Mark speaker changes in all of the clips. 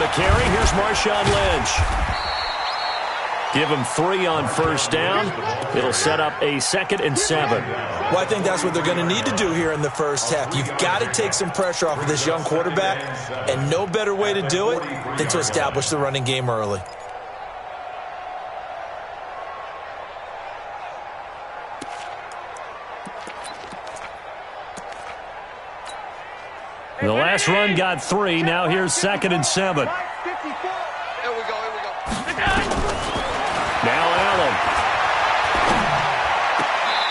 Speaker 1: the carry. Here's Marshawn Lynch. Give him 3 on first down. It'll set up a 2nd and 7.
Speaker 2: Well, I think that's what they're going to need to do here in the first half. You've got to take some pressure off of this young quarterback, and no better way to do it than to establish the running game early.
Speaker 1: The last run got 3. Now here's 2nd and 7. Now Allen.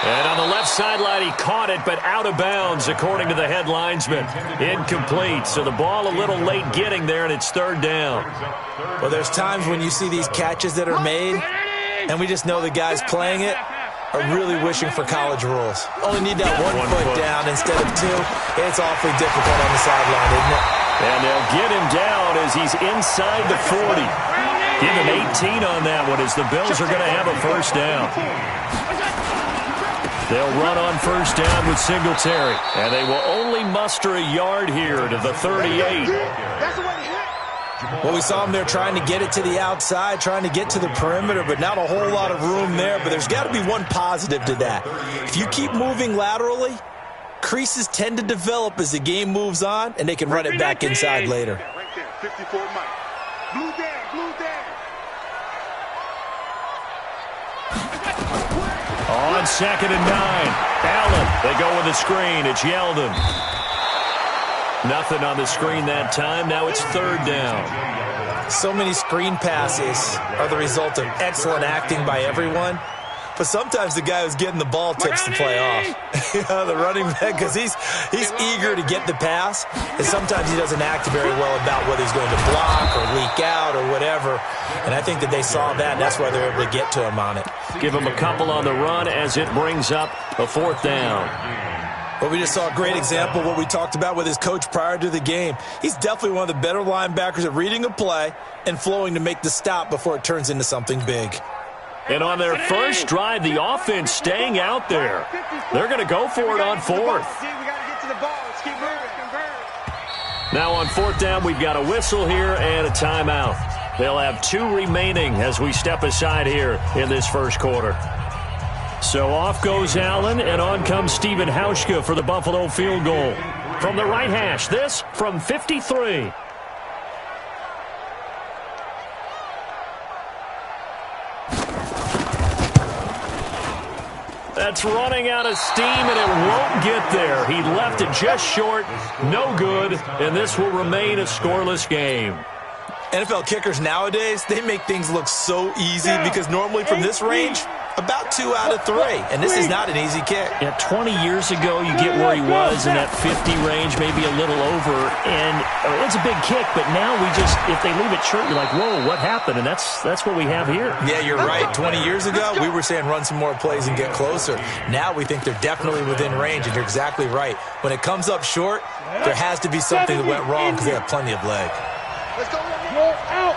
Speaker 1: And on the left sideline, he caught it, but out of bounds, according to the head linesman. Incomplete. So the ball a little late getting there, and it's 3rd down.
Speaker 2: Well, there's times when you see these catches that are made, and we just know the guys playing it are really wishing for college rules. Only need that one foot down instead of 2. It's awfully difficult on the sideline, isn't it?
Speaker 1: And they'll get him down as he's inside the 40. Give him 18 on that one as the Bills are going to have a first down. They'll run on first down with Singletary. And they will only muster a yard here to the 38.
Speaker 2: Well, we saw him there trying to get it to the outside, trying to get to the perimeter, but not a whole lot of room there. But there's got to be one positive to that. If you keep moving laterally, creases tend to develop as the game moves on, and they can run it back inside later.
Speaker 1: On 2nd and 9. Allen, they go with a screen. It's Yeldon. Nothing on the screen that time. Now it's 3rd down.
Speaker 2: So many screen passes are the result of excellent acting by everyone. But sometimes the guy who's getting the ball tips the play off. The running back, because he's eager to get the pass, and sometimes he doesn't act very well about whether he's going to block or leak out or whatever. And I think that they saw that, and that's why they're able to get to him on it.
Speaker 1: Give him a couple on the run as it brings up a 4th down.
Speaker 2: Well, we just saw a great example of what we talked about with his coach prior to the game. He's definitely one of the better linebackers at reading a play and flowing to make the stop before it turns into something big.
Speaker 1: And on their first drive, the offense staying out there. They're going to go for it on 4th. Now on 4th down, we've got a whistle here and a timeout. They'll have 2 remaining as we step aside here in this first quarter. So off goes Allen, and on comes Stephen Hauschka for the Buffalo field goal. From the right hash, this from 53. That's running out of steam, and it won't get there. He left it just short, no good, and this will remain a scoreless game.
Speaker 2: NFL kickers nowadays, they make things look so easy because normally from this range, about 2 out of 3, and this is not an easy kick.
Speaker 1: Yeah, 20 years ago, you get where he was in that 50 range, maybe a little over, and it's a big kick, but now we just, if they leave it short, you're like, whoa, what happened? And that's what we have here.
Speaker 2: Yeah, you're right. 20 years ago, we were saying run some more plays and get closer. Now we think they're definitely within range, and you're exactly right. When it comes up short, there has to be something that went wrong because they have plenty of leg.
Speaker 3: Let's go. Out.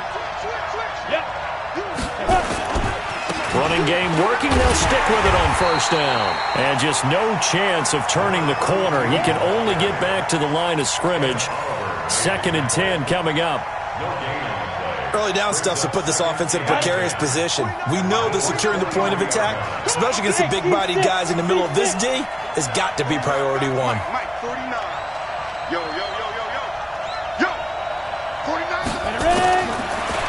Speaker 1: Running game working. They'll stick with it on first down. And just no chance of turning the corner. He can only get back to the line of scrimmage. 2nd and 10 coming up.
Speaker 2: Early down stuff to put this offense in a precarious position. We know that securing the point of attack, especially against the big-bodied guys in the middle of this D, has got to be priority 1.
Speaker 3: Mike, 49. Yo. 49.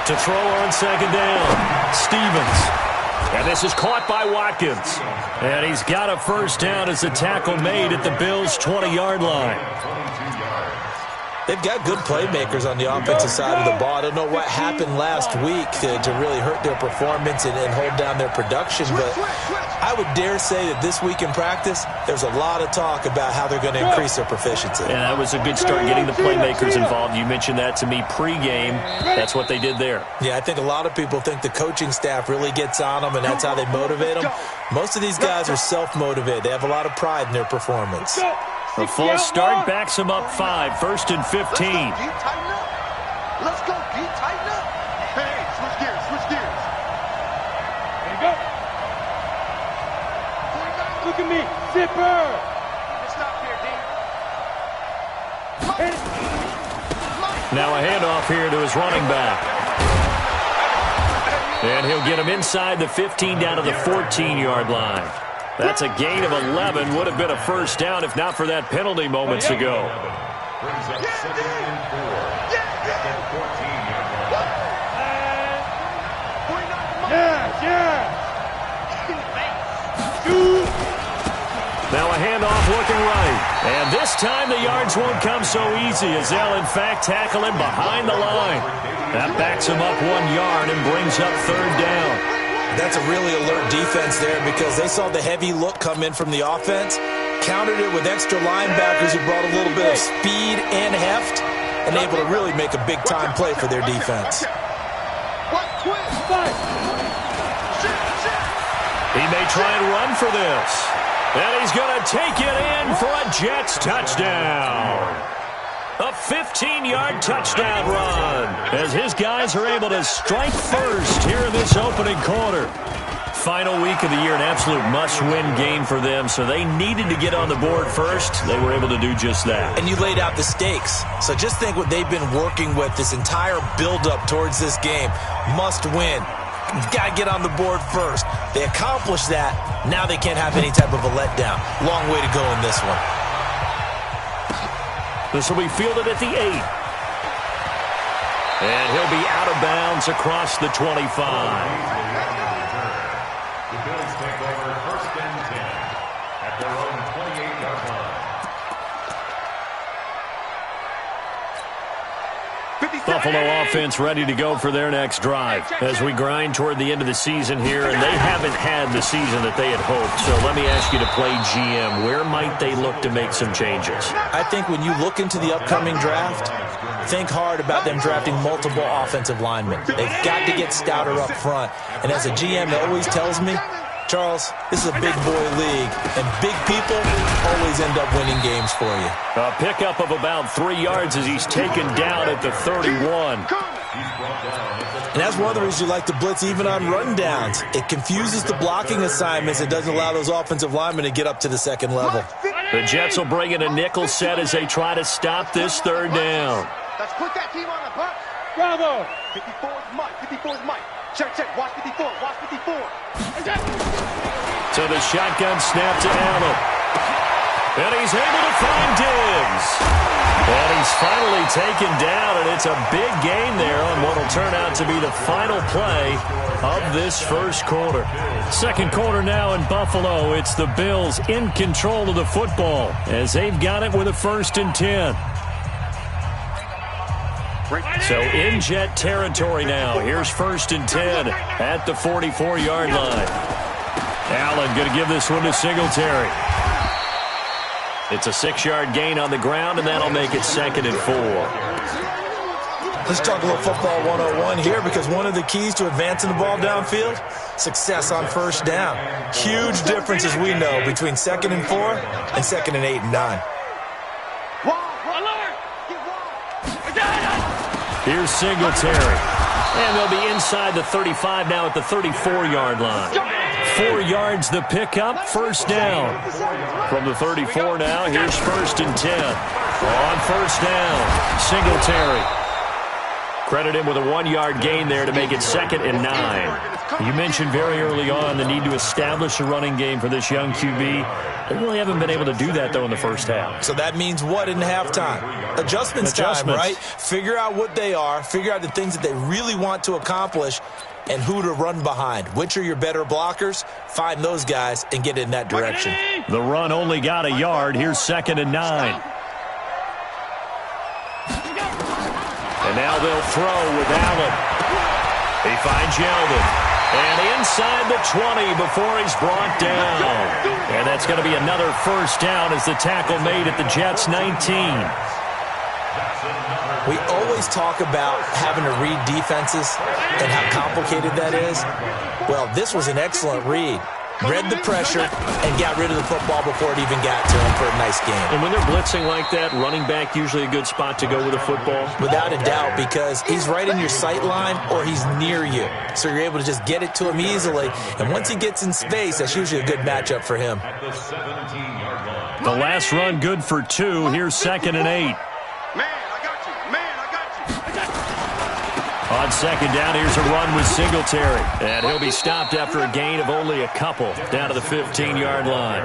Speaker 1: To throw on 2nd down. Stevens. And this is caught by Watkins. And he's got a first down as the tackle made at the Bills' 20-yard line.
Speaker 2: They've got good playmakers on the offensive side of the ball. I don't know what happened last week to really hurt their performance and hold down their production, but I would dare say that this week in practice, there's a lot of talk about how they're going to increase their proficiency.
Speaker 1: And that was a good start getting the playmakers involved. You mentioned that to me pregame. That's what they did there.
Speaker 2: Yeah, I think a lot of people think the coaching staff really gets on them, and that's how they motivate them. Most of these guys are self-motivated. They have a lot of pride in their performance.
Speaker 1: A false start backs him up 5, 1st and 15.
Speaker 3: Let's go, D, tighten up. Hey, switch gears. There you go. Look at me, zipper. Stop here, D.
Speaker 1: Now a handoff here to his running back. And he'll get him inside the 15 down to the 14-yard line. That's a gain of 11. Would have been a first down if not for that penalty moments ago. Now a handoff looking right. And this time the yards won't come so easy as they'll in fact tackle him behind the line. That backs him up 1 yard and brings up third down.
Speaker 2: That's a really alert defense there because they saw the heavy look come in from the offense, countered it with extra linebackers who brought a little bit of speed and heft, and able to really make a big-time play for their defense.
Speaker 1: He may try and run for this. And he's going to take it in for a Jets touchdown. A 15-yard touchdown run as his guys are able to strike first here in this opening quarter. Final week of the year, an absolute must-win game for them, so they needed to get on the board first. They were able to do just that.
Speaker 2: And you laid out the stakes. So just think what they've been working with this entire build-up towards this game. Must win. You've got to get on the board first. They accomplished that. Now they can't have any type of a letdown. Long way to go in this one.
Speaker 1: This will be fielded at the 8. And he'll be out of bounds across the 25.
Speaker 4: The Bills take over first and 10 at their own 28-yard line.
Speaker 1: Buffalo offense ready to go for their next drive as we grind toward the end of the season here, and they haven't had the season that they had hoped. So let me ask you to play GM. Where might they look to make some changes?
Speaker 2: I think when you look into the upcoming draft, think hard about them drafting multiple offensive linemen. They've got to get stouter up front. And as a GM always tells me, Charles, this is a big boy league, and big people always end up winning games for you.
Speaker 1: A pickup of about 3 yards as he's taken down at the 31.
Speaker 2: And that's one of the reasons you like to blitz even on run downs. It confuses the blocking assignments. It doesn't allow those offensive linemen to get up to the second level.
Speaker 1: The Jets will bring in a nickel set as they try to stop this third down.
Speaker 3: Let's put that team on the bus. Bravo. 54 is Mike. 54 is Mike. Check, check. Watch 54. Watch 54.
Speaker 1: So the shotgun snap to Allen. And he's able to find Diggs. And he's finally taken down, and it's a big gain there on what will turn out to be the final play of this first quarter. Second quarter now in Buffalo. It's the Bills in control of the football as they've got it with a 1st and 10. So in Jet territory now. Here's 1st and 10 at the 44-yard line. Allen going to give this one to Singletary. It's a 6-yard gain on the ground, and that'll make it 2nd and 4.
Speaker 2: Let's talk a little football 101 here, because one of the keys to advancing the ball downfield, success on first down. Huge difference, as we know, between 2nd and 4 and 2nd and 8 and 9.
Speaker 1: Here's Singletary. And they'll be inside the 35 now at the 34-yard line. 4 yards the pickup, 1st down. From the 34 now, here's 1st and 10. On 1st down, Singletary. Credit him with a 1-yard gain there to make it 2nd and 9. You mentioned very early on the need to establish a running game for this young QB. They really haven't been able to do that, though, in the first half.
Speaker 2: So that means what in halftime? Adjustments time, right? Figure out what they are, figure out the things that they really want to accomplish, and who to run behind. Which are your better blockers? Find those guys and get in that direction.
Speaker 1: The run only got a yard. Here's 2nd and 9. And now they'll throw with Allen. He finds Yeldon. And inside the 20 before he's brought down. And that's going to be another 1st down as the tackle made at the Jets' 19.
Speaker 2: We always talk about having to read defenses and how complicated that is. Well, this was an excellent read. Read the pressure and got rid of the football before it even got to him for a nice game.
Speaker 1: And when they're blitzing like that, running back usually a good spot to go with a football?
Speaker 2: Without a doubt, because he's right in your sight line or he's near you. So you're able to just get it to him easily. And once he gets in space, that's usually a good matchup for him.
Speaker 1: The last run good for 2. Here's 2nd and 8.
Speaker 3: Man, I got you. Man, I got you.
Speaker 1: On second down, here's a run with Singletary. And he'll be stopped after a gain of only a couple down to the 15-yard line.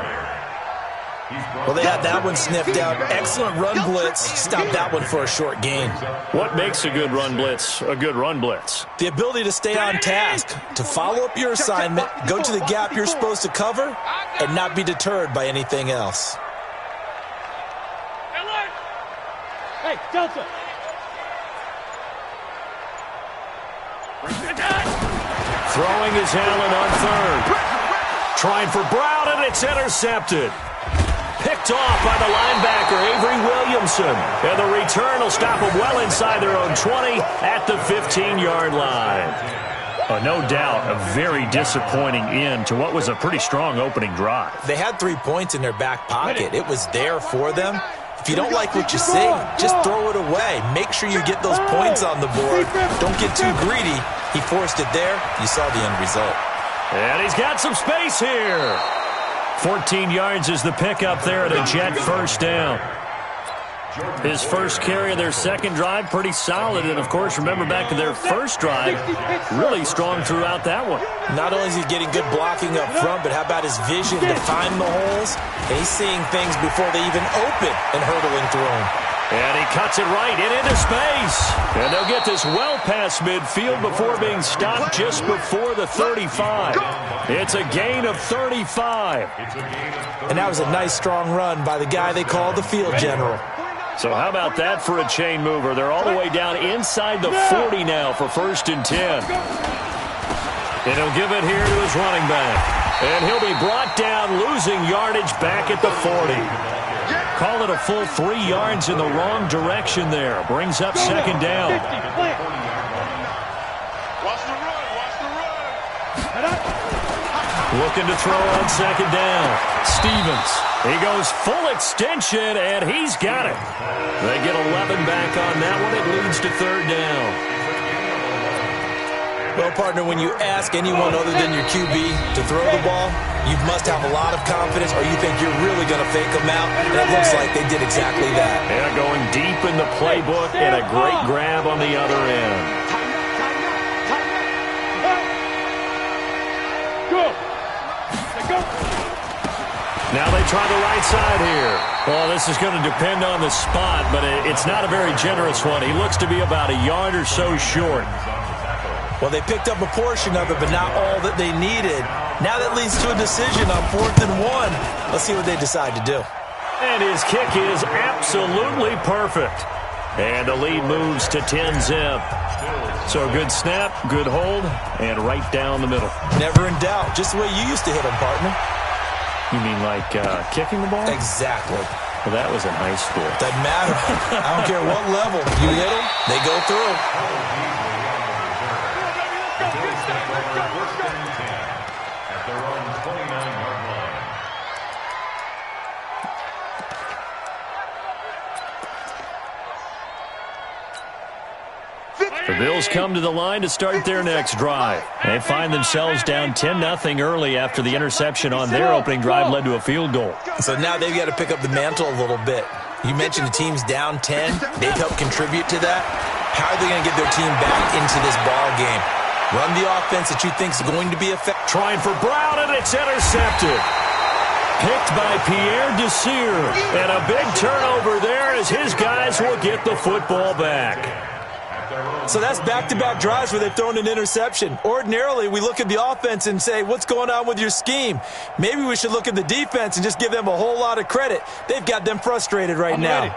Speaker 2: Well, they had that one sniffed out. Excellent run blitz. Stopped that one for a short gain.
Speaker 1: What makes a good run blitz a good run blitz?
Speaker 2: The ability to stay on task, to follow up your assignment, go to the gap you're supposed to cover, and not be deterred by anything else.
Speaker 5: Hey, Delta!
Speaker 1: Throwing is Allen on third. Trying for Brown, and it's intercepted. Picked off by the linebacker, Avery Williamson. And the return will stop them well inside their own 20 at the 15-yard line. No doubt a very disappointing end to what was a pretty strong opening drive.
Speaker 2: They had 3 points in their back pocket. It was there for them. If you don't like what you see, just throw it away. Make sure you get those points on the board. Don't get too greedy. He forced it there. You saw the end result.
Speaker 1: And he's got some space here. 14 yards is the pickup there at a Jet first down. His first carry of their second drive, pretty solid. And, of course, remember back to their first drive, really strong throughout that one.
Speaker 2: Not only is he getting good blocking up front, but how about his vision to find the holes? And he's seeing things before they even open and hurtling through them.
Speaker 1: And he cuts it right into space. And they'll get this well past midfield before being stopped just before the 35. It's a gain of 35.
Speaker 2: And that was a nice, strong run by the guy they call the field general.
Speaker 1: So how about that for a chain mover? They're all the way down inside the 40 now for 1st and 10. And he'll give it here to his running back. And he'll be brought down, losing yardage back at the 40. Call it a full 3 yards in the wrong direction there. Brings up second down.
Speaker 3: Watch the run, watch the run.
Speaker 1: Looking to throw on second down. Stevens. He goes full extension, and he's got it. They get 11 back on that one. It leads to third down.
Speaker 2: Well, partner, when you ask anyone other than your QB to throw the ball, you must have a lot of confidence, or you think you're really going to fake them out, and it looks like they did exactly that.
Speaker 1: Yeah, going deep in the playbook, and a great grab on the other end. Now they try the right side here. Well, this is going to depend on the spot, but it's not a very generous one. He looks to be about a yard or so short.
Speaker 2: Well, they picked up a portion of it, but not all that they needed. Now that leads to a decision on 4th and 1. Let's see what they decide to do.
Speaker 1: And his kick is absolutely perfect. And the lead moves to 10-zip. So good snap, good hold, and right down the middle.
Speaker 2: Never in doubt. Just the way you used to hit them, partner.
Speaker 1: You mean like kicking the ball?
Speaker 2: Exactly.
Speaker 1: Well, that was in high school.
Speaker 2: Doesn't matter. I don't care what level. You hit them, they go through.
Speaker 4: At their own 29-yard line.
Speaker 1: The Bills come to the line to start their next drive. They find themselves down 10-0 early after the interception on their opening drive led to a field goal.
Speaker 2: So now they've got to pick up the mantle a little bit. You mentioned the team's down 10. They've helped contribute to that. How are they going to get their team back into this ball game? Run the offense that you think is going to be effective.
Speaker 1: Trying for Brown, and it's intercepted. Picked by Pierre Desir. And a big turnover there as his guys will get the football back.
Speaker 2: So that's back-to-back drives where they've thrown an interception. Ordinarily, we look at the offense and say, what's going on with your scheme? Maybe we should look at the defense and just give them a whole lot of credit. They've got them frustrated right now.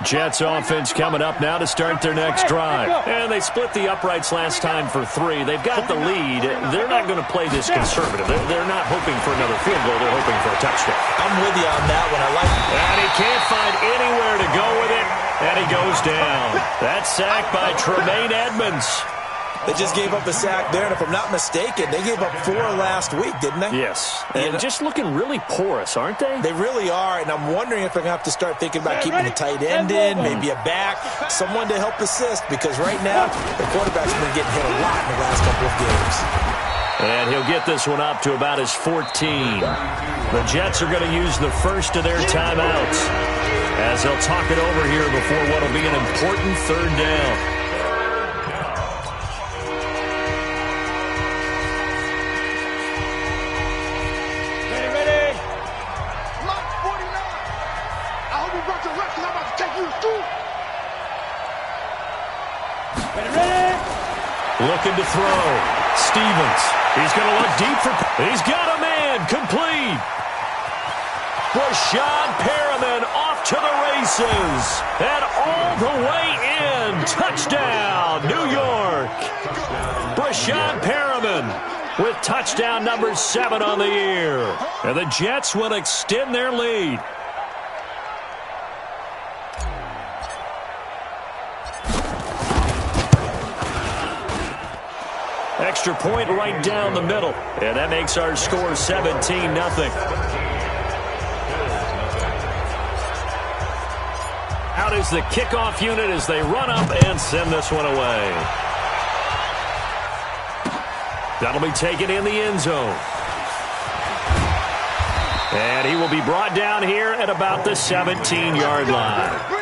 Speaker 1: Jets offense coming up now to start their next drive. And they split the uprights last time for 3. They've got the lead. They're not going to play this conservative. They're not hoping for another field goal. They're hoping for a touchdown.
Speaker 2: I'm with you on that one. I like it.
Speaker 1: And he can't find anywhere to go with it. And he goes down. That's sacked by Tremaine Edmonds.
Speaker 2: They just gave up a sack there, and if I'm not mistaken, they gave up 4 last week, didn't they?
Speaker 1: Yes. And just looking really porous, aren't they?
Speaker 2: They really are, and I'm wondering if they're going to have to start thinking about keeping the tight end in, maybe a back, someone to help assist, because right now, the quarterback's been getting hit a lot in the last couple of games.
Speaker 1: And he'll get this one up to about his 14. The Jets are going to use the first of their timeouts as they'll talk it over here before what will be an important third down. Looking to throw. Stevens. He's going to look deep for... He's got a man. Complete. Brashad Perriman off to the races. And all the way in. Touchdown, New York. Brashad Perriman with touchdown number 7 on the year. And the Jets will extend their lead. Extra point right down the middle. And that makes our score 17-0. Out is the kickoff unit as they run up and send this one away. That'll be taken in the end zone. And he will be brought down here at about the 17-yard line.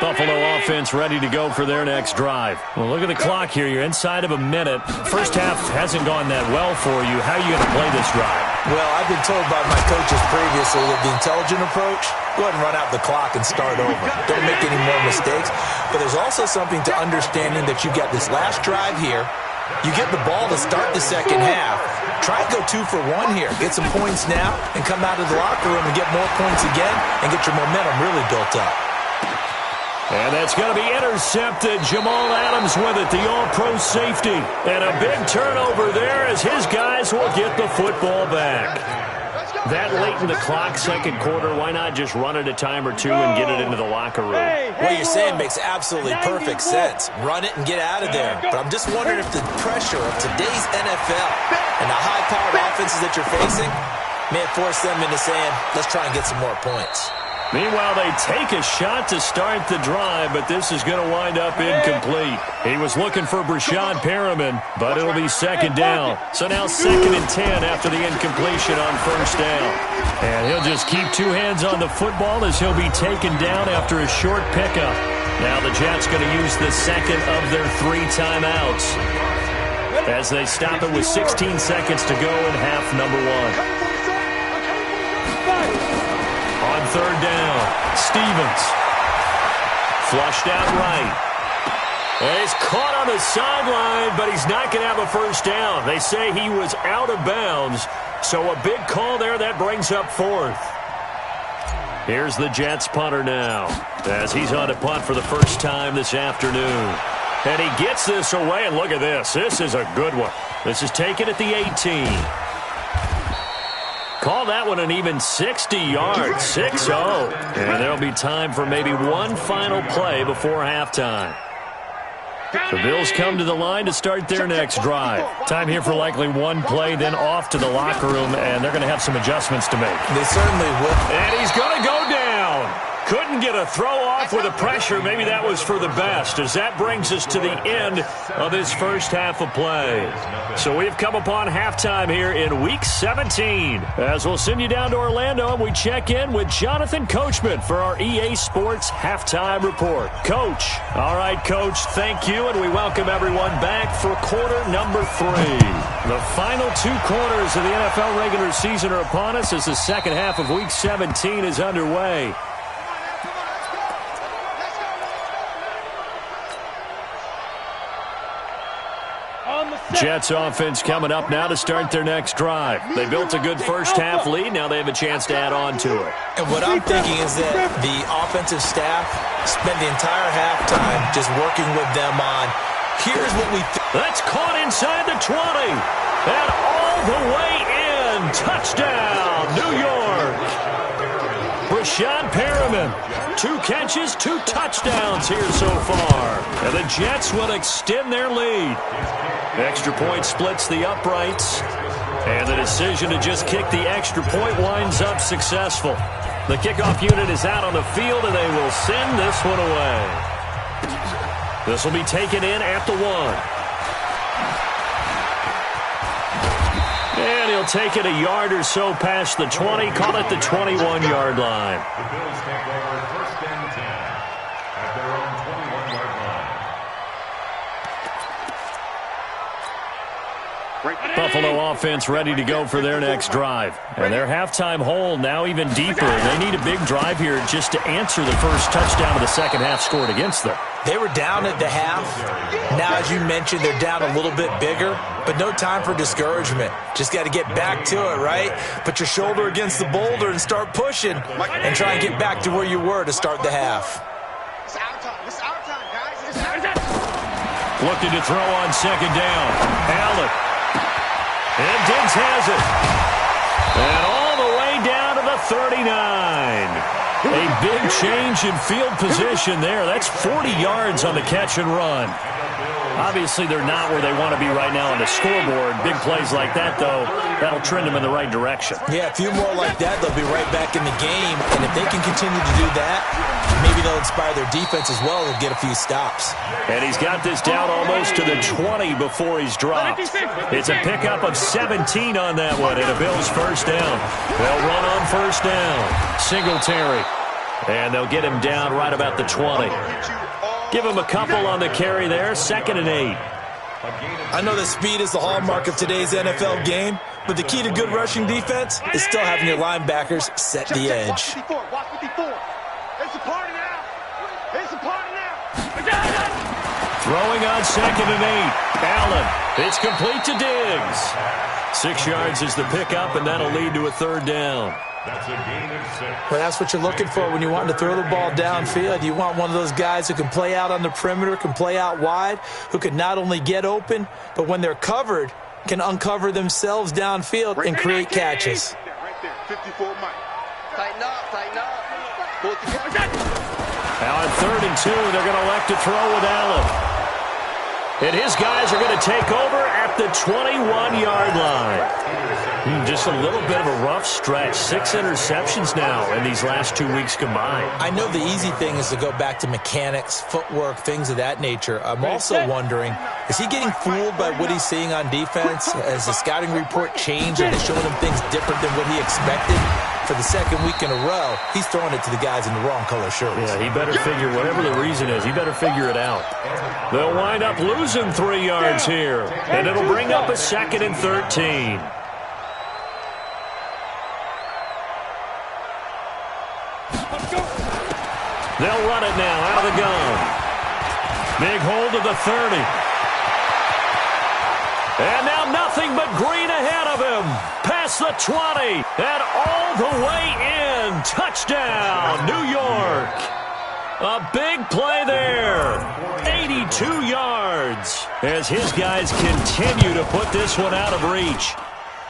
Speaker 1: Buffalo offense ready to go for their next drive. Well, look at the clock here. You're inside of a minute. First half hasn't gone that well for you. How are you going to play this drive?
Speaker 2: Well, I've been told by my coaches previously that the intelligent approach, go ahead and run out the clock and start over. Don't make any more mistakes. But there's also something to understanding that you get this last drive here. You get the ball to start the second half. Try and go 2 for 1 here. Get some points now and come out of the locker room and get more points again and get your momentum really built up.
Speaker 1: And that's going to be intercepted. Jamal Adams with it, the all-pro safety. And a big turnover there as his guys will get the football back. That late in the clock, second quarter, why not just run it a time or two and get it into the locker room?
Speaker 2: What you're saying makes absolutely perfect sense. Run it and get out of there. But I'm just wondering if the pressure of today's NFL and the high-powered offenses that you're facing may have forced them into saying, let's try and get some more points.
Speaker 1: Meanwhile, they take a shot to start the drive, but this is going to wind up incomplete. He was looking for Brashad Perriman, but it'll be second down. So now 2nd and 10 after the incompletion on first down. And he'll just keep 2 hands on the football as he'll be taken down after a short pickup. Now the Jets going to use the second of their 3 timeouts as they stop it with 16 seconds to go in half number 1. On third down, Stevens. Flushed out right. And he's caught on the sideline, but he's not going to have a first down. They say he was out of bounds, so a big call there that brings up 4th. Here's the Jets punter now as he's on to punt for the first time this afternoon. And he gets this away, and look at this. This is a good one. This is taken at the 18. Call that one an even 60 yards, 6-0. And there'll be time for maybe one final play before halftime. The Bills come to the line to start their next drive. Time here for likely one play, then off to the locker room, and they're going to have some adjustments to make.
Speaker 2: They certainly will.
Speaker 1: And he's going to go down. Couldn't get a throw off with the pressure. Maybe that was for the best, as that brings us to the end of this first half of play. So we've come upon halftime here in Week 17. As we'll send you down to Orlando, and we check in with Jonathan Coachman for our EA Sports Halftime Report. Coach. All right, Coach, thank you, and we welcome everyone back for quarter number 3. The final 2 quarters of the NFL regular season are upon us as the second half of Week 17 is underway. Jets offense coming up now to start their next drive. They built a good first half lead. Now they have a chance to add on to it.
Speaker 2: And what I'm thinking is that the offensive staff spent the entire halftime just working with them on, here's what we think.
Speaker 1: That's caught inside the 20. And all the way in. Touchdown, New York. Brashad Perriman. 2 catches, 2 touchdowns here so far. And the Jets will extend their lead. Extra point splits the uprights. And the decision to just kick the extra point winds up successful. The kickoff unit is out on the field, and they will send this one away. This will be taken in at the 1. And he'll take it a yard or so past the 20. Call it the 21-yard line.
Speaker 4: The Bills take over first and 10 at their own 21-yard line.
Speaker 1: Buffalo offense ready to go for their next drive. And their halftime hole now even deeper. They need a big drive here just to answer the first touchdown of the second half scored against them.
Speaker 2: They were down at the half. Now, as you mentioned, they're down a little bit bigger, but no time for discouragement. Just got to get back to it, right? Put your shoulder against the boulder and start pushing and try and get back to where you were to start the half.
Speaker 3: It's our time. It's our time, guys. It's our time.
Speaker 1: Looking to throw on second down. Allen. And Diggs has it. And all the way down to the 39. A big change in field position there. That's 40 yards on the catch and run. Obviously, they're not where they want to be right now on the scoreboard. Big plays like that, though, that'll trend them in the right direction.
Speaker 2: Yeah, a few more like that, they'll be right back in the game. And if they can continue to do that, maybe they'll inspire their defense as well. They'll get a few stops.
Speaker 1: And he's got this down almost to the 20 before he's dropped. It's a pickup of 17 on that one, and a Bills first down. They'll run on first down. Singletary. And they'll get him down right about the 20. Give him a couple on the carry there. 2nd and 8.
Speaker 2: I know that speed is the hallmark of today's NFL game, but the key to good rushing defense is still having your linebackers set the edge.
Speaker 3: Watch 54. It's a party now. It's a party now.
Speaker 1: Throwing on 2nd and 8. Allen. It's complete to Diggs. 6 yards is the pickup, and that'll lead to a 3rd down.
Speaker 4: That's a gain of 6.
Speaker 2: Well, that's what you're looking for when you want to throw the ball downfield. You want one of those guys who can play out on the perimeter, can play out wide, who can not only get open, but when they're covered, can uncover themselves downfield and create catches.
Speaker 3: Right there. 54 Mike. Tighten up. Tighten up. Pull it together.
Speaker 1: Now on 3rd and 2, they're going to elect to throw with Allen. And his guys are going to take over at the 21-yard line. Just a little bit of a rough stretch. 6 interceptions now in these last 2 weeks combined.
Speaker 2: I know the easy thing is to go back to mechanics, footwork, things of that nature. I'm also wondering, is he getting fooled by what he's seeing on defense? Has the scouting report changed? Are they showing him things different than what he expected? For the 2nd week in a row, he's throwing it to the guys in the wrong color shirts.
Speaker 1: Yeah, he better figure, whatever the reason is, he better figure it out. They'll wind up losing 3 yards here, and it'll bring up a 2nd and 13. They'll run it now out of the gun. Big hold of the 30. And now nothing but green ahead of him. Past the 20. And all the way in. Touchdown, New York. A big play there. 82 yards. As his guys continue to put this one out of reach.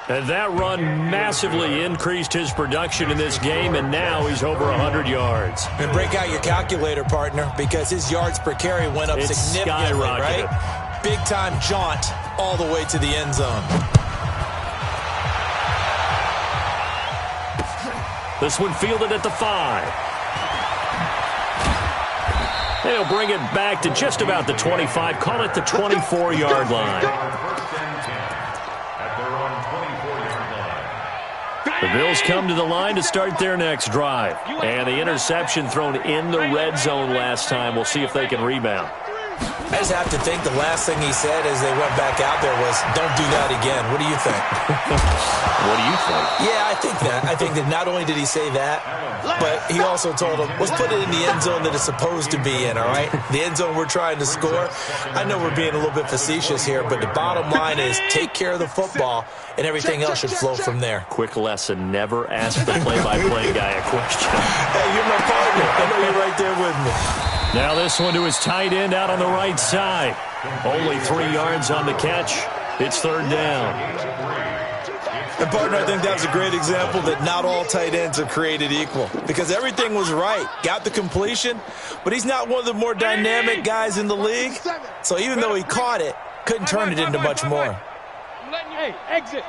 Speaker 1: And that run massively increased his production in this game, and now he's over 100 yards.
Speaker 2: And break out your calculator, partner, because his yards per carry went up significantly, right? Big-time jaunt all the way to the end zone.
Speaker 1: This one fielded at the 5. They'll bring it back to just about the 25, call it the 24-yard line. The Bills come to the line to start their next drive. And the interception thrown in the red zone last time. We'll see if they can rebound.
Speaker 2: I just have to think the last thing he said as they went back out there was, don't do that again. What do you think?
Speaker 1: What do you think?
Speaker 2: Yeah, I think that. I think that not only did he say that, but he also told them, let's put it in the end zone that it's supposed to be in, all right? The end zone we're trying to score. I know we're being a little bit facetious here, but the bottom line is take care of the football, and everything else should flow from there.
Speaker 1: Quick lesson, never ask the play-by-play guy a question.
Speaker 2: Hey, you're my partner. I know you're right there with me.
Speaker 1: Now this one to his tight end out on the right side. Only 3 yards on the catch. It's 3rd down.
Speaker 2: And, partner, I think that was a great example that not all tight ends are created equal because everything was right. Got the completion, but he's not one of the more dynamic guys in the league. So even though he caught it, couldn't turn it into much more.
Speaker 5: Hey, exit.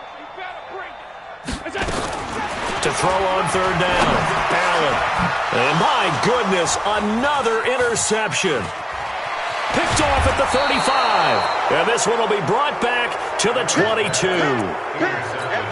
Speaker 1: To throw on 3rd down. Allen. And my goodness, another interception. Picked off at the 35. And this one will be brought back to the 22.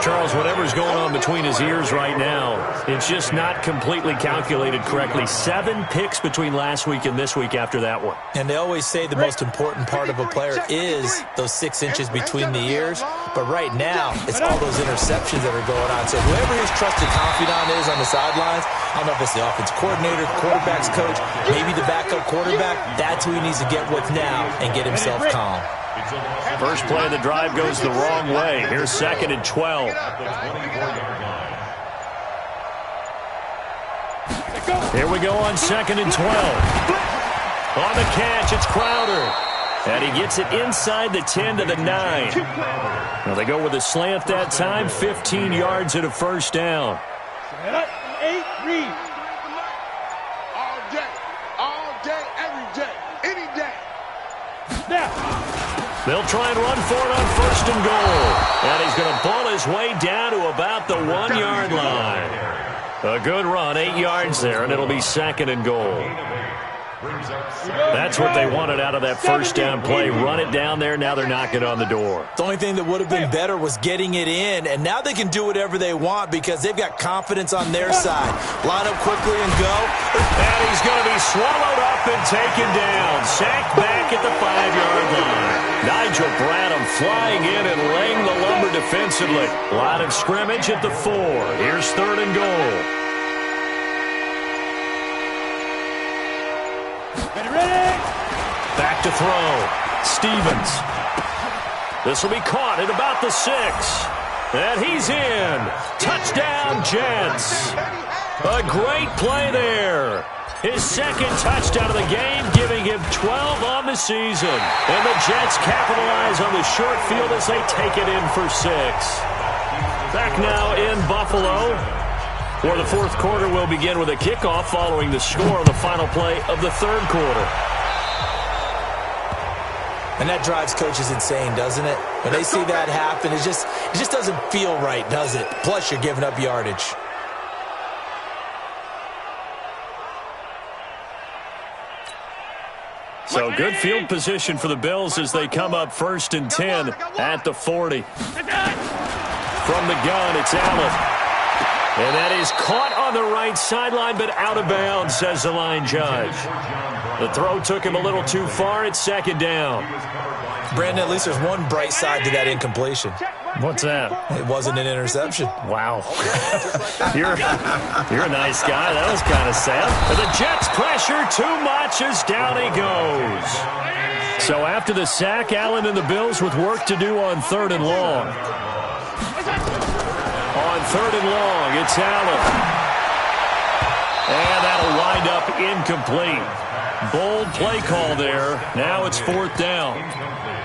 Speaker 1: Charles, whatever's going on between his ears right now, it's just not completely calculated correctly. 7 picks between last week and this week after that one.
Speaker 2: And they always say the most important part of a player is those 6 inches between the ears. But right now, it's all those interceptions that are going on. So whoever his trusted confidant is on the sidelines, I don't know if it's the offense coordinator, quarterback's coach, maybe the backup quarterback, that's who he needs to get with now and get himself calm.
Speaker 1: First play of the drive goes the wrong way. Here's 2nd and 12. Here we go on 2nd and 12. On the catch, it's Crowder. And he gets it inside the 10 to the 9. Now they go with a slant that time, 15 yards and a first down.
Speaker 5: 8, read.
Speaker 3: All day, every day, any day.
Speaker 5: Now.
Speaker 1: They'll try and run for it on 1st and goal. And he's going to ball his way down to about the 1-yard line. A good run, 8 yards there, and it'll be 2nd and goal. That's what they wanted out of that first down play. Run it down there. Now they're knocking on the door.
Speaker 2: The only thing that would have been better was getting it in, and now they can do whatever they want because they've got confidence on their side. Line up quickly and go.
Speaker 1: And he's going to be swallowed up and taken down. Sacked back at the 5-yard line. Nigel Bradham flying in and laying the lumber defensively. Line of scrimmage at the 4. Here's 3rd and goal. Back to throw. Stevens. This will be caught at about the 6. And he's in. Touchdown, Jets. A great play there. His 2nd touchdown of the game, giving him 12 on the season. And the Jets capitalize on the short field as they take it in for 6. Back now in Buffalo, where the 4th quarter will begin with a kickoff following the score on the final play of the 3rd quarter.
Speaker 2: And that drives coaches insane, doesn't it? When they see that happen, it just doesn't feel right, does it? Plus, you're giving up yardage.
Speaker 1: So good field position for the Bills as they come up 1st and 10 at the 40. From the gun, it's Allen. And that is caught on the right sideline, but out of bounds, says the line judge. The throw took him a little too far. It's 2nd down.
Speaker 2: Brandon, at least there's one bright side to that incompletion.
Speaker 1: What's that?
Speaker 2: It wasn't an interception.
Speaker 1: Wow. You're a nice guy. That was kind of sad. And the Jets pressure too much as down he goes. So after the sack, Allen and the Bills with work to do on 3rd and long. On 3rd and long, it's Allen. And that'll wind up incomplete. Bold play call there. Now it's 4th down.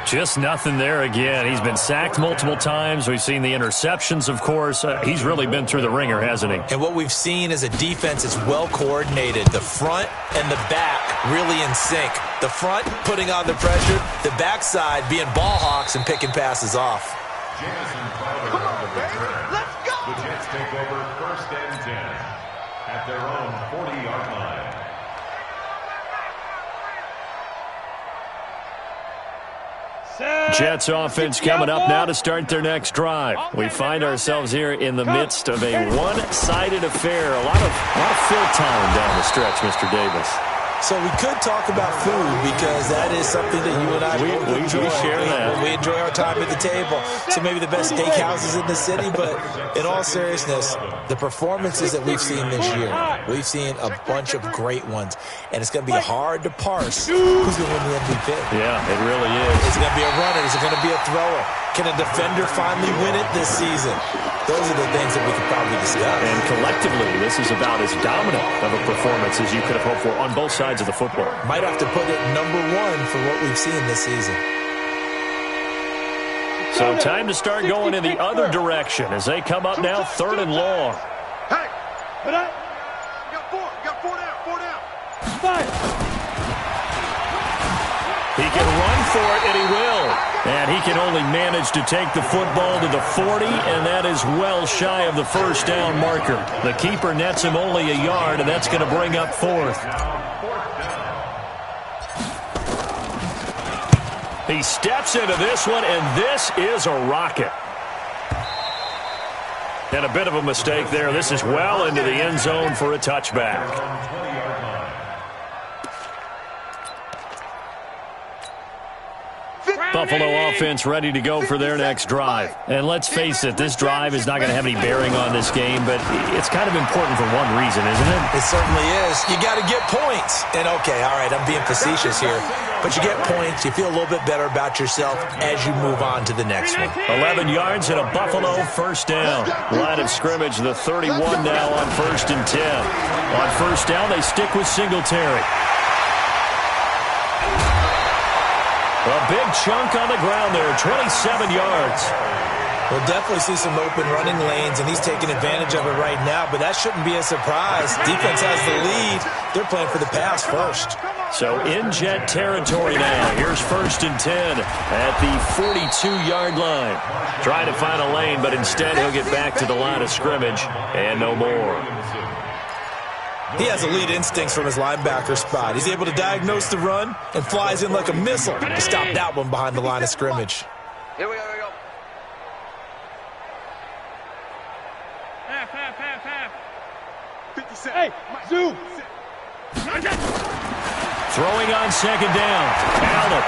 Speaker 1: Just nothing there again. He's been sacked multiple times. We've seen the interceptions, of course. He's really been through the ringer, hasn't he?
Speaker 2: And what we've seen is a defense that's well coordinated. The front and the back really in sync. The front putting on the pressure. The backside being ball hawks and picking passes off.
Speaker 3: Come on, baby. Let's go.
Speaker 4: The Jets take over 1st and 10 at their own 40-yard line.
Speaker 1: Jets offense coming up now to start their next drive. We find ourselves here in the midst of a one-sided affair. A lot of fill time down the stretch, Mr. Davis.
Speaker 2: So we could talk about food because that is something that you and I enjoy.
Speaker 1: We share that.
Speaker 2: We enjoy our time at the table. So maybe the best steakhouses in the city, but in all seriousness, the performances that we've seen this year, we've seen a bunch of great ones, and it's going to be hard to parse who's going to win the MVP.
Speaker 1: Yeah, it really is.
Speaker 2: Is it going to be a runner? Is it going to be a thrower? Can a defender finally win it this season? Those are the things that we could probably discuss.
Speaker 1: And collectively, this is about as dominant of a performance as you could have hoped for on both sides of the football.
Speaker 2: Might have to put it number 1 for what we've seen this season.
Speaker 1: So time to start going in the other direction as they come up now 3rd and long.
Speaker 3: Hey! You got 4. You got 4 down. 4 down.
Speaker 5: 5.
Speaker 1: He can run for it, and he will. And he can only manage to take the football to the 40, and that is well shy of the first down marker. The keeper nets him only a yard, and that's going to bring up 4th. He steps into this one, and this is a rocket. And a bit of a mistake there. This is well into the end zone for a touchback. Buffalo offense ready to go for their next drive. And let's face it, this drive is not going to have any bearing on this game, but it's kind of important for one reason, isn't it?
Speaker 2: It certainly is. You got to get points. And, okay, all right, I'm being facetious here. But you get points, you feel a little bit better about yourself as you move on to the next one.
Speaker 1: 11 yards and a Buffalo first down. Line of scrimmage, the 31 now on 1st and 10. On first down, they stick with Singletary. A big chunk on the ground there, 27 yards.
Speaker 2: We'll definitely see some open running lanes, and he's taking advantage of it right now, but that shouldn't be a surprise. Defense has the lead. They're playing for the pass first.
Speaker 1: So in jet territory now. Here's 1st and 10 at the 42-yard line. Trying to find a lane, but instead he'll get back to the line of scrimmage and no more.
Speaker 2: He has elite instincts from his linebacker spot. He's able to diagnose the run and flies in like a missile to stop that one behind the line of scrimmage.
Speaker 3: Here we go, here we go.
Speaker 5: Half. 57. Hey, zoom.
Speaker 1: Throwing on second down. Allen.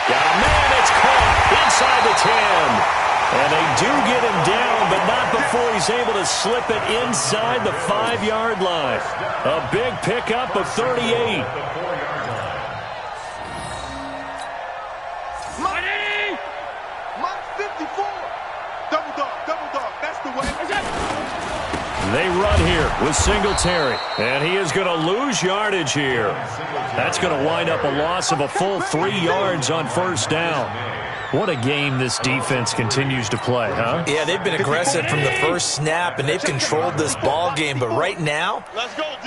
Speaker 1: Got a man, it's caught inside the 10. And they do get him down, but not before he's able to slip it inside the 5-yard line. A big pickup of 38.
Speaker 3: Mike 54. Double dog. That's the way.
Speaker 1: They run here with Singletary, and he is going to lose yardage here. That's going to wind up a loss of a full 3 yards on first down. What a game this defense continues to play, huh?
Speaker 2: Yeah, they've been aggressive from the first snap, and they've controlled this ball game. But right now,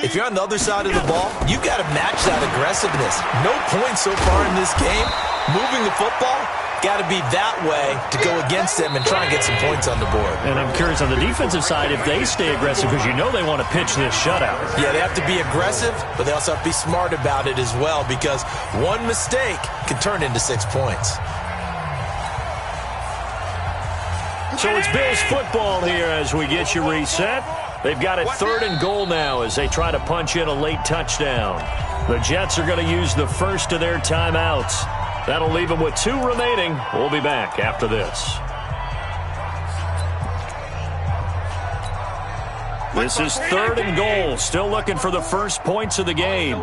Speaker 2: if you're on the other side of the ball, you've got to match that aggressiveness. No points so far in this game. Moving the football, got to be that way to go against them and try and get some points on the board.
Speaker 1: And I'm curious on the defensive side if they stay aggressive, because you know they want to pitch this shutout.
Speaker 2: Yeah, they have to be aggressive, but they also have to be smart about it as well, because one mistake can turn into 6 points.
Speaker 1: So it's Bills football here as we get you reset. They've got it 3rd and goal now as they try to punch in a late touchdown. The Jets are going to use the first of their timeouts. That'll leave them with 2 remaining. We'll be back after this. This is 3rd and goal. Still looking for the first points of the game.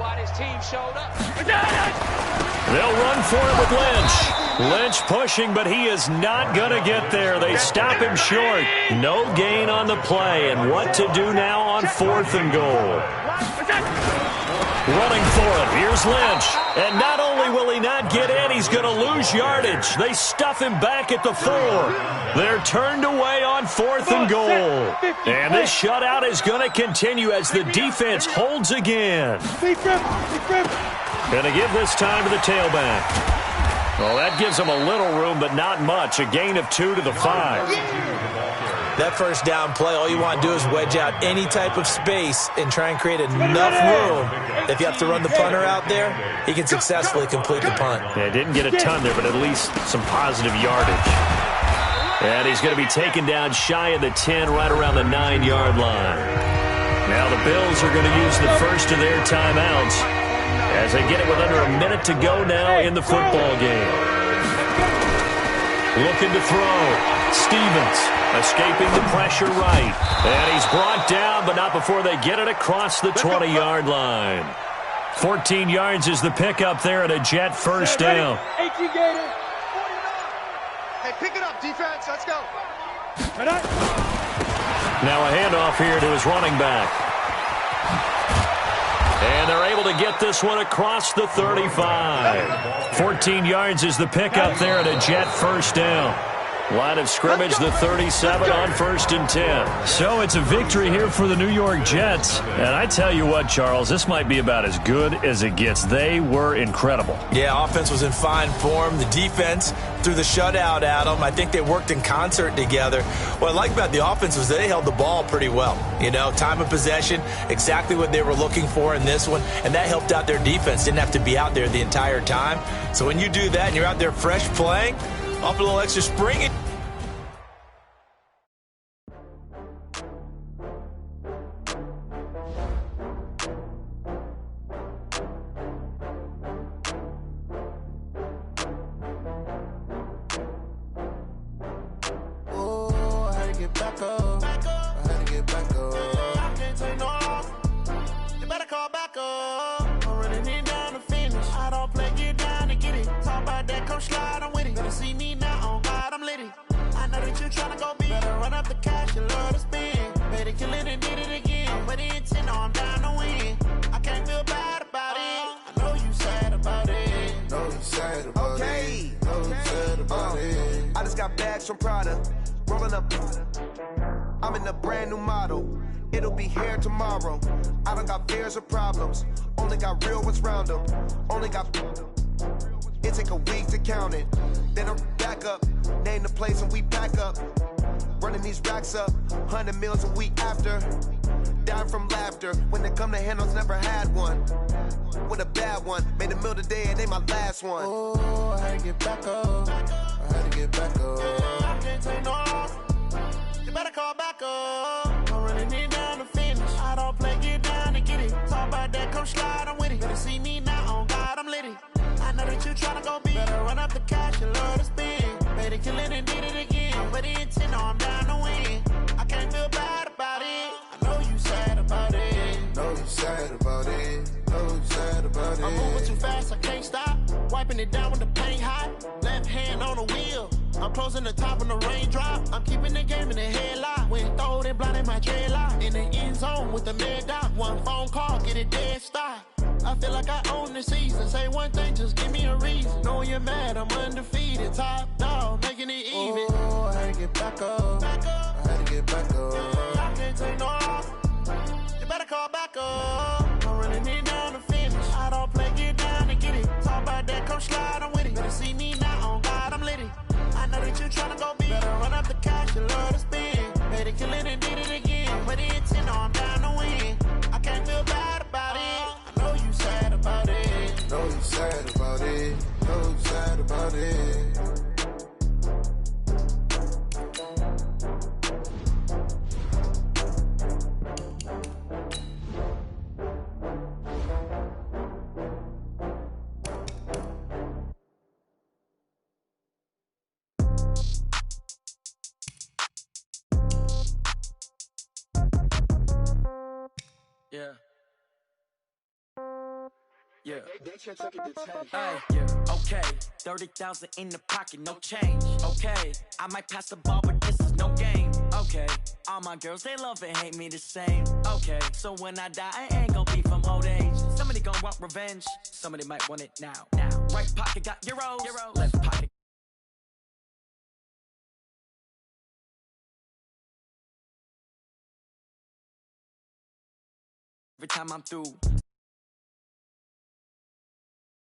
Speaker 1: They'll run for it with Lynch. Lynch pushing, but he is not going to get there. They stop him short. No gain on the play. And what to do now on 4th and goal? Running for it. Here's Lynch. And not only will he not get in, he's going to lose yardage. They stuff him back at the 4. They're turned away on 4th and goal. And this shutout is going to continue as the defense holds again. Going to give this time to the tailback. Well, that gives them a little room, but not much. A gain of 2 to the 5.
Speaker 2: That first down play, all you want to do is wedge out any type of space and try and create enough room. If you have to run the punter out there, he can successfully complete the punt.
Speaker 1: Yeah, didn't get a ton there, but at least some positive yardage. And he's going to be taken down shy of the 10, right around the 9-yard line. Now the Bills are going to use the first of their timeouts as they get it with under a minute to go now in the football game. Looking to throw. Stevens escaping the pressure right. And he's brought down, but not before they get it across the 20-yard line. 14 yards is the pickup there at a Jet first down.
Speaker 5: 18 Gator.
Speaker 3: Hey, pick it up, defense. Let's go.
Speaker 1: Now a handoff here to his running back. And they're able to get this one across the 35. 14 yards is the pickup there at a Jet first down. Line of scrimmage, the 37 on 1st and 10. So it's a victory here for the New York Jets. And I tell you what, Charles, this might be about as good as it gets. They were incredible.
Speaker 2: Yeah, offense was in fine form. The defense threw the shutout at them. I think they worked in concert together. What I like about the offense was they held the ball pretty well. You know, time of possession, exactly what they were looking for in this one. And that helped out their defense. Didn't have to be out there the entire time. So when you do that and you're out there fresh playing, off a little extra spring.
Speaker 6: I just got bags from Prada, rolling up. I'm in a brand new model. It'll be here tomorrow. I don't got fears or problems. Only got real ones round them. Only got. It take a week to count it. Then I'm back up. Name the place and we pack up. Running these racks up. 100 meals a week after. Down from laughter. When they come to handles, never had one. With a bad one. Made a meal today and they my last one. Oh, I had to get back up. I had to get back up. I can't take no off. You better call back up. I'm running it down to finish. I don't play, get down and get it. Talk about that, come slide, I'm with it. Better see me now, on God, I'm litty. I know that you tryna go big. Better run up the cash, you love to spin. Better kill it and did it again. But the intent, no, I'm down to win. I can't feel bad about it. I know you sad about it. Know you sad about it. Know you sad about it. I'm moving too fast, I can't stop. Wiping it down with the paint hot. Left hand on the wheel. I'm closing the top when the raindrop. I'm keeping the game in the headlock. When throwed and blinded my dreadlock. In the end zone with the mad dot. One phone call, get it dead stop. I feel like I own the season. Say one thing, just give me a reason. Knowing you're mad, I'm undefeated. Top dog, making it even. Oh, I had to get back up. I had to get back up. I can't take no off. You better call back up. I'm running it down to finish. I don't play, get down and get it. Talk about that, come slide, I'm with it. Better see me now, on God, I'm litty. I know that you tryna go big. Better run up the cash, you love to spin. Better kill it and did it again. But the intent, no, I'm down to win. I can't feel bad about it. I know you sad about it. Know you sad about it. Know you sad about it.
Speaker 7: Yeah. Yeah. Hey, yeah. Okay. 30,000 in the pocket, no change. Okay. I might pass the ball, but this is no game. Okay. All my girls, they love and hate me the same. Okay. So when I die, I ain't gonna be from old age. Somebody gonna want revenge. Somebody might want it now. Right pocket got euros. Left pocket. Every time I'm through.